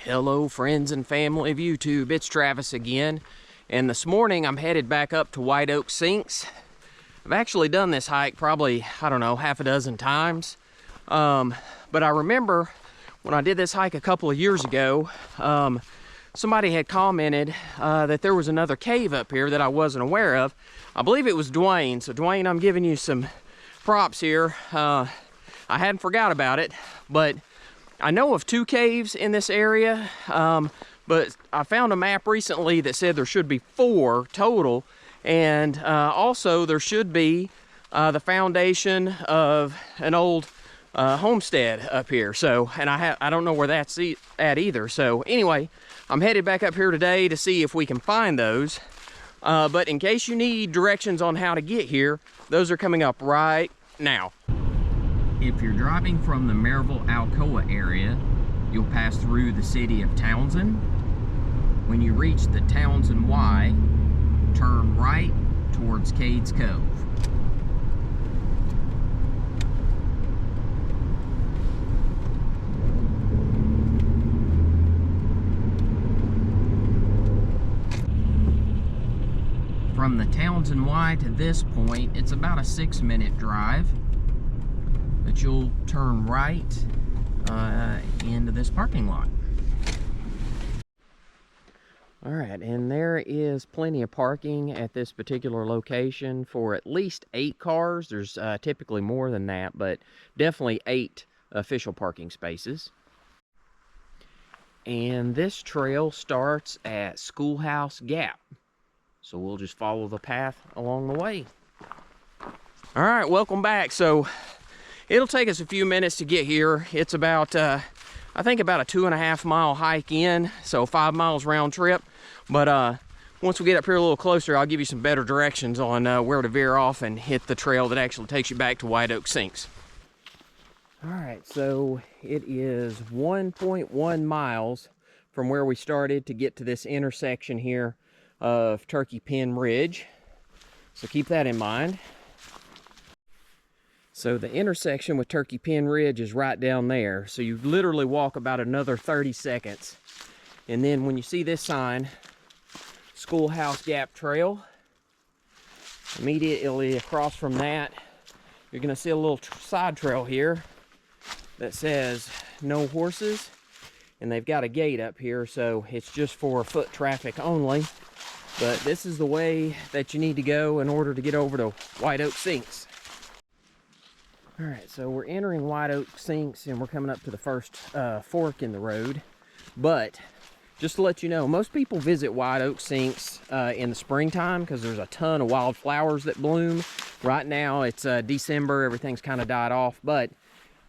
Hello friends and family of YouTube, it's Travis again, and this morning I'm headed back up to Whiteoak Sinks. I've actually done this hike probably, I don't know, half a dozen times, but I remember when I did this hike a couple of years ago, somebody had commented that there was another cave up here that I wasn't aware of. I believe it was Dwayne, so Dwayne, I'm giving you some props here. I hadn't forgot about it, but I know of 2 caves in this area, but I found a map recently that said there should be 4 total, and also there should be the foundation of an old homestead up here. So, and I don't know where that's at either. So anyway, I'm headed back up here today to see if we can find those. But in case you need directions on how to get here, those are coming up right now. If you're driving from the Maryville-Alcoa area, you'll pass through the city of Townsend. When you reach the Townsend Y, turn right towards Cades Cove. From the Townsend Y to this point, it's about a 6-minute drive. But you'll turn right into this parking lot. All right, and there is plenty of parking at this particular location for at least 8 cars. There's typically more than that, but definitely 8 official parking spaces. And this trail starts at Schoolhouse Gap, so we'll just follow the path along the way. All right, welcome back. So it'll take us a few minutes to get here. It's about, I think about a 2.5 mile hike in, so 5 miles round trip. But once we get up here a little closer, I'll give you some better directions on where to veer off and hit the trail that actually takes you back to Whiteoak Sinks. All right, so it is 1.1 miles from where we started to get to this intersection here of Turkey Pen Ridge. So keep that in mind. So the intersection with Turkey Pen Ridge is right down there. So you literally walk about another 30 seconds. And then when you see this sign, Schoolhouse Gap Trail, immediately across from that, you're gonna see a little side trail here that says no horses. And they've got a gate up here, so it's just for foot traffic only. But this is the way that you need to go in order to get over to Whiteoak Sinks. All right, so we're entering Whiteoak Sinks and we're coming up to the first fork in the road. But just to let you know, most people visit Whiteoak Sinks in the springtime because there's a ton of wildflowers that bloom. Right now it's December, everything's kind of died off. But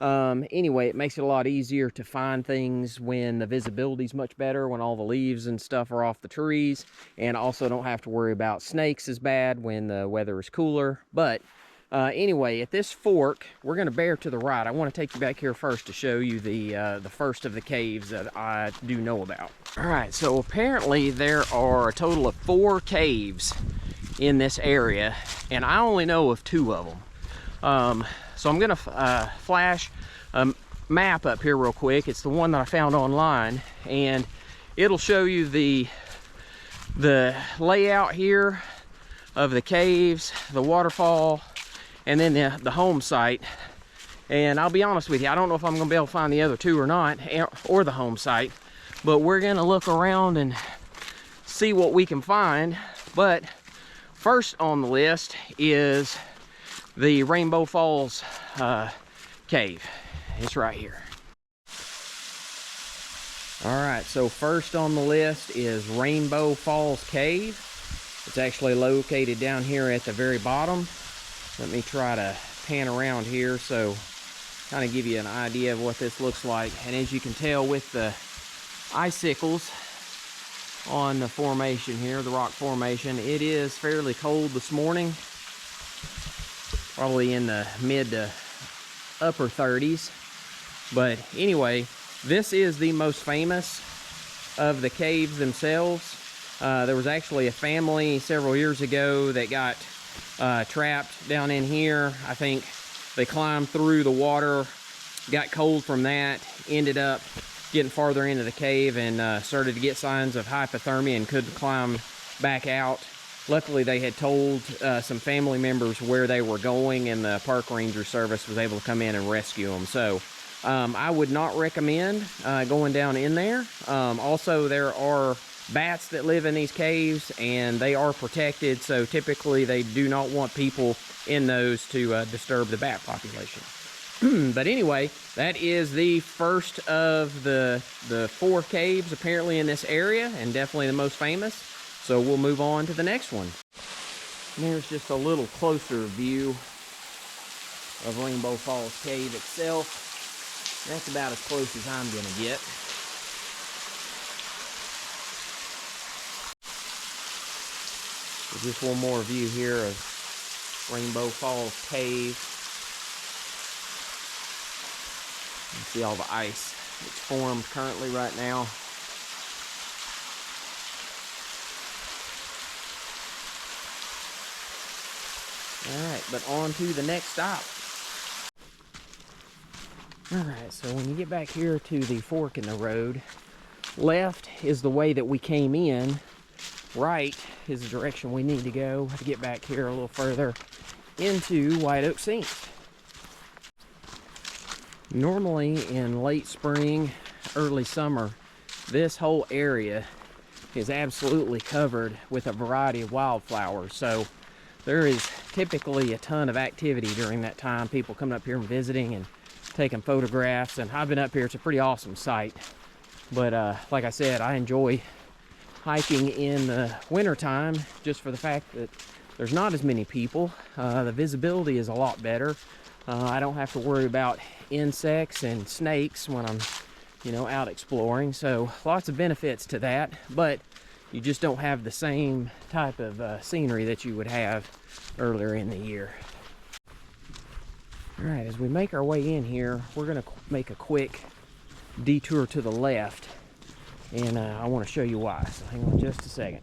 anyway, it makes it a lot easier to find things when the visibility's much better, when all the leaves and stuff are off the trees. And also don't have to worry about snakes as bad when the weather is cooler. But anyway, at this fork, we're going to bear to the right. I want to take you back here first to show you the first of the caves that I do know about. All right, so apparently there are a total of 4 caves in this area, and I only know of 2 of them. So I'm going to flash a map up here real quick. It's the one that I found online, and it'll show you the layout here of the caves, the waterfall, and then the home site. And I'll be honest with you, I don't know if I'm gonna be able to find the other 2 or not, or the home site, but we're gonna look around and see what we can find. But first on the list is the Rainbow Falls cave. It's right here. All right, so first on the list is Rainbow Falls Cave. It's actually located down here at the very bottom. Let me try to pan around here so kind of give you an idea of what this looks like. And as you can tell with the icicles on the formation here, the rock formation, it is fairly cold this morning. Probably in the mid to upper 30s. But anyway, this is the most famous of the caves themselves. There was actually a family several years ago that got trapped down in here. I think they climbed through the water, got cold from that, ended up getting farther into the cave and started to get signs of hypothermia and couldn't climb back out. Luckily, they had told some family members where they were going, and the park ranger service was able to come in and rescue them. So I would not recommend going down in there. Also, there are bats that live in these caves, and they are protected, so typically they do not want people in those to disturb the bat population. But anyway, that is the first of the 4 caves apparently in this area, and definitely the most famous. So we'll move on to the next one. And there's just a little closer view of Rainbow Falls Cave itself. That's about as close as I'm gonna get. So just one more view here of Rainbow Falls Cave. You can see all the ice that's formed currently right now. Alright, but on to the next stop. Alright, so when you get back here to the fork in the road, left is the way that we came in. Right is the direction we need to go to get back here a little further into Whiteoak Sinks. Normally in late spring, early summer, this whole area is absolutely covered with a variety of wildflowers. So there is typically a ton of activity during that time. People coming up here and visiting and taking photographs. And I've been up here. It's a pretty awesome site. But like I said, I enjoy hiking in the wintertime just for the fact that there's not as many people. The visibility is a lot better. I don't have to worry about insects and snakes when I'm, you know, out exploring. So lots of benefits to that, but you just don't have the same type of scenery that you would have earlier in the year. All right, as we make our way in here, we're gonna make a quick detour to the left, and I want to show you why, so hang on just a second.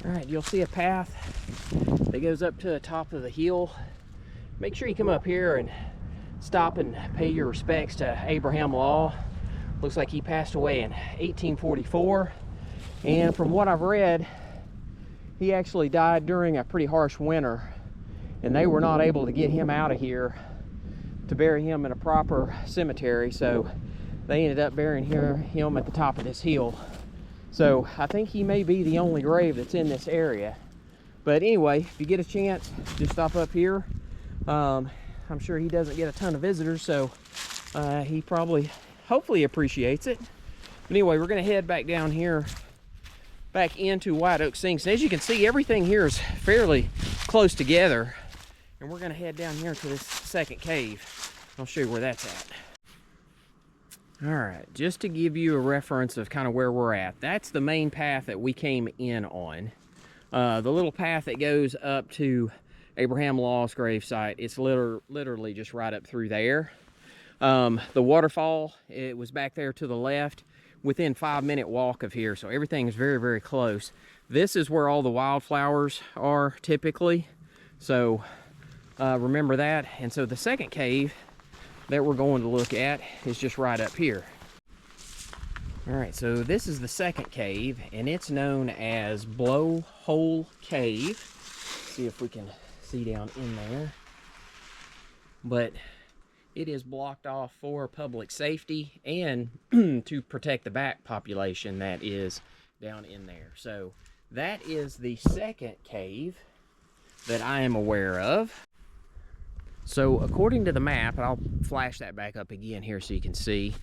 All right, you'll see a path that goes up to the top of the hill. Make sure you come up here and stop and pay your respects to Abraham Law. Looks like he passed away in 1844, and from what I've read, he actually died during a pretty harsh winter, and they were not able to get him out of here to bury him in a proper cemetery, so they ended up burying him at the top of this hill. So I think he may be the only grave that's in this area. But anyway, if you get a chance, just stop up here. I'm sure he doesn't get a ton of visitors, so he probably, hopefully appreciates it. But anyway, we're gonna head back down here, back into Whiteoak Sinks. And as you can see, everything here is fairly close together. And we're gonna head down here to this second cave. I'll show you where that's at. All right, just to give you a reference of kind of where we're at, that's the main path that we came in on. The little path that goes up to Abraham Law's gravesite, it's literally just right up through there. The waterfall, it was back there to the left, within 5-minute walk of here, so everything is very, very close. This is where all the wildflowers are typically, so remember that. And so the second cave that we're going to look at is just right up here. All right, so this is the second cave, and it's known as Blowhole Cave. See if we can see down in there. But it is blocked off for public safety and to protect the bat population that is down in there. So that is the second cave that I am aware of. So according to the map, and I'll flash that back up again here so you can see,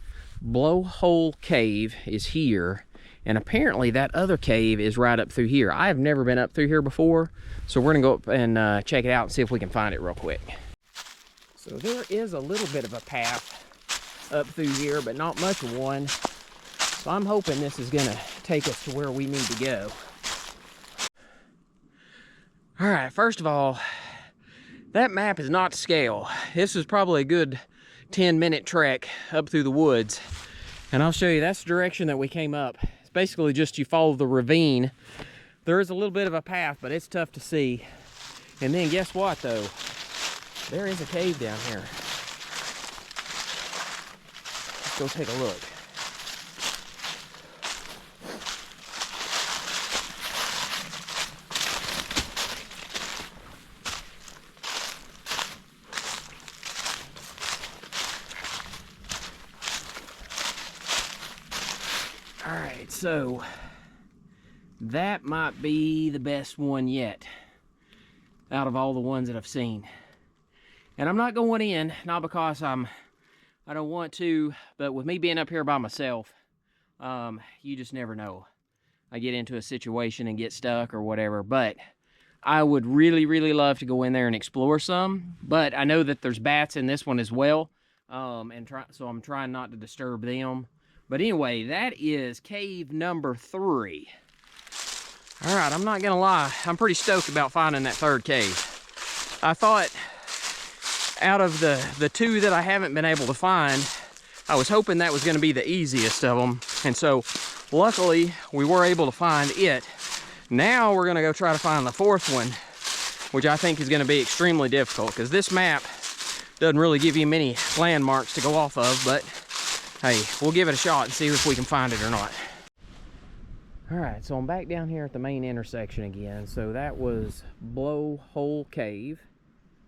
Blowhole Cave is here, and apparently that other cave is right up through here. I have never been up through here before, so we're gonna go up and check it out and see if we can find it real quick. So there is a little bit of a path up through here, but not much of one. So I'm hoping this is gonna take us to where we need to go. All right, first of all, that map is not to scale. This is probably a good 10-minute trek up through the woods. And I'll show you, that's the direction that we came up. It's basically just you follow the ravine. There is a little bit of a path, but it's tough to see. And then guess what though? There is a cave down here. go take a look. All right, so that might be the best one yet out of all the ones that I've seen. And I'm not going in, not because I don't want to, but with me being up here by myself, you just never know. I get into a situation and get stuck or whatever, but I would really, really love to go in there and explore some, but I know that there's bats in this one as well, so I'm trying not to disturb them. But anyway, that is cave number 3. All right, I'm not gonna lie, I'm pretty stoked about finding that third cave. I thought out of the 2 that I haven't been able to find, I was hoping that was gonna be the easiest of them. And so luckily we were able to find it. Now we're gonna go try to find the 4th one, which I think is gonna be extremely difficult because this map doesn't really give you many landmarks to go off of, but hey, we'll give it a shot and see if we can find it or not. All right, so I'm back down here at the main intersection again. So that was Blowhole Cave.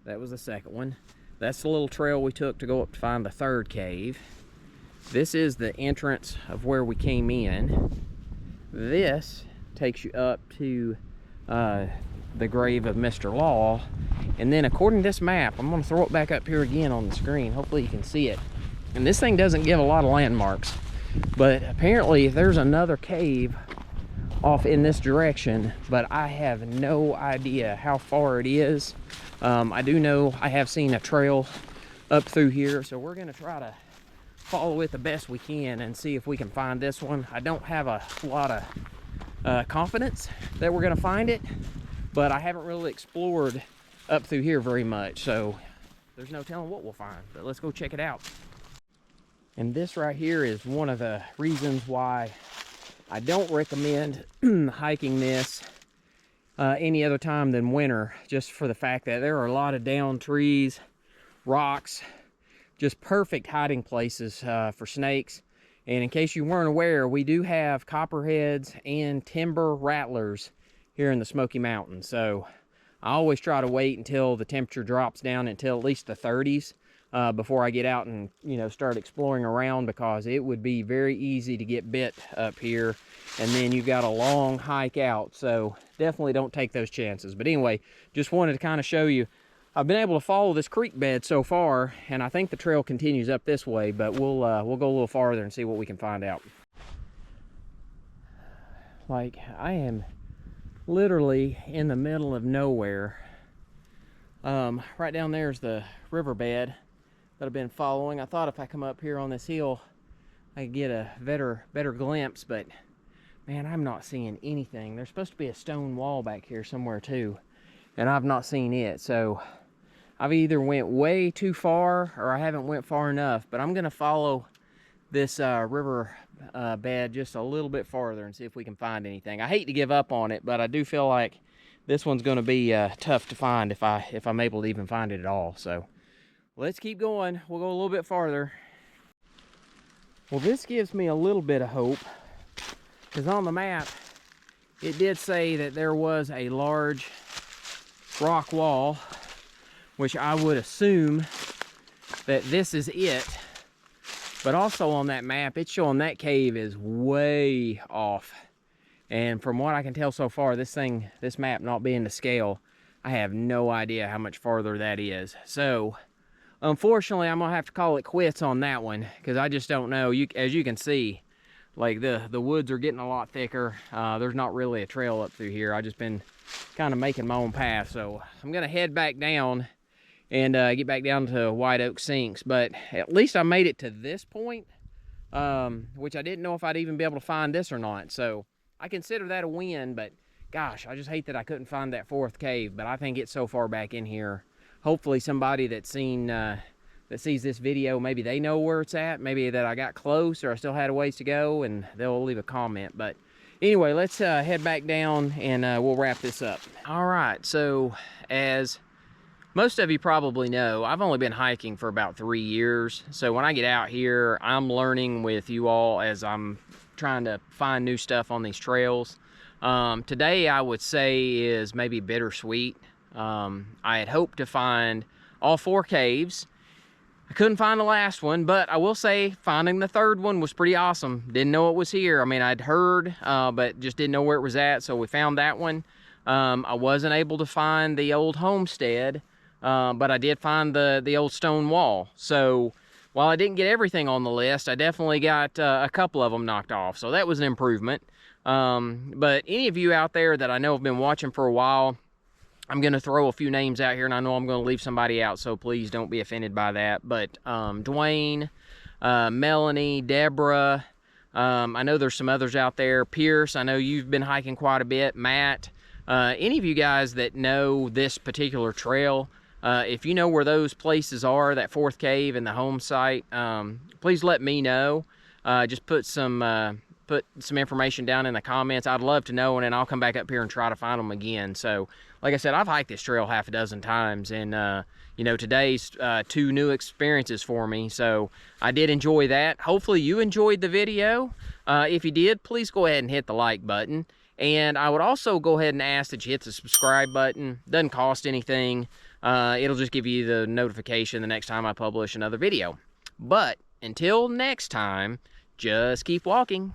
That was the second one. That's the little trail we took to go up to find the 3rd cave. This is the entrance of where we came in. This takes you up to the grave of Mr. Law. And then according to this map, I'm gonna throw it back up here again on the screen. Hopefully you can see it. And this thing doesn't give a lot of landmarks, but apparently there's another cave off in this direction, but I have no idea how far it is. I do know I have seen a trail up through here, so we're gonna try to follow it the best we can and see if we can find this one. I don't have a lot of confidence that we're gonna find it, but I haven't really explored up through here very much, so there's no telling what we'll find, but let's go check it out. And this right here is one of the reasons why I don't recommend hiking this any other time than winter, just for the fact that there are a lot of downed trees, rocks, just perfect hiding places for snakes. And in case you weren't aware, we do have copperheads and timber rattlers here in the Smoky Mountains. So I always try to wait until the temperature drops down until at least the 30s. Before I get out and, you know, start exploring around, because it would be very easy to get bit up here, and then you've got a long hike out. So definitely don't take those chances. But anyway, just wanted to kind of show you, I've been able to follow this creek bed so far, and I think the trail continues up this way, but we'll go a little farther and see what we can find out. Like, I am literally in the middle of nowhere. Right down there is the riverbed that I've been following. I thought if I come up here on this hill, I could get a better glimpse, but man, I'm not seeing anything. There's supposed to be a stone wall back here somewhere too, and I've not seen it. So I've either went way too far or I haven't went far enough, but I'm gonna follow this river bed just a little bit farther and see if we can find anything. I hate to give up on it, but I do feel like this one's gonna be tough to find if I'm able to even find it at all. So let's keep going. We'll go a little bit farther. Well, this gives me a little bit of hope, because on the map it did say that there was a large rock wall, which I would assume that this is it. But also on that map, it's showing that cave is way off. And from what I can tell so far, this map not being to scale, I have no idea how much farther that is. So unfortunately, I'm gonna have to call it quits on that one, because I just don't know. As you can see, like the woods are getting a lot thicker. There's not really a trail up through here. I've just been kind of making my own path. So I'm gonna head back down and get back down to Whiteoak Sinks. But at least I made it to this point, which I didn't know if I'd even be able to find this or not. So I consider that a win, but gosh, I just hate that I couldn't find that 4th cave. But I think it's so far back in here. Hopefully somebody that sees this video, maybe they know where it's at, maybe that I got close or I still had a ways to go, and they'll leave a comment. But anyway, let's head back down and we'll wrap this up. All right, so as Most of you probably know I've only been hiking for about 3 years. So when I get out here, I'm learning with you all as I'm trying to find new stuff on these trails. Today I would say is maybe bittersweet. I had hoped to find all 4 caves. I couldn't find the last one, but I will say finding the 3rd one was pretty awesome. Didn't know it was here. I mean, I'd heard, but just didn't know where it was at. So we found that one. I wasn't able to find the old homestead. But I did find the old stone wall. So while I didn't get everything on the list, I definitely got a couple of them knocked off. So that was an improvement. But any of you out there that I know have been watching for a while, I'm going to throw a few names out here, and I know I'm going to leave somebody out, so please don't be offended by that. But Dwayne, Melanie, Deborah, I know there's some others out there. Pierce, I know you've been hiking quite a bit. Matt, any of you guys that know this particular trail, if you know where those places are, that 4th cave and the home site, please let me know. Just put some information down in the comments. I'd love to know, and then I'll come back up here and try to find them again. So, like I said, I've hiked this trail half a dozen times, and you know, today's 2 new experiences for me. So I did enjoy that. Hopefully you enjoyed the video. If you did, please go ahead and hit the like button. And I would also go ahead and ask that you hit the subscribe button. Doesn't cost anything. It'll just give you the notification the next time I publish another video. But until next time, just keep walking.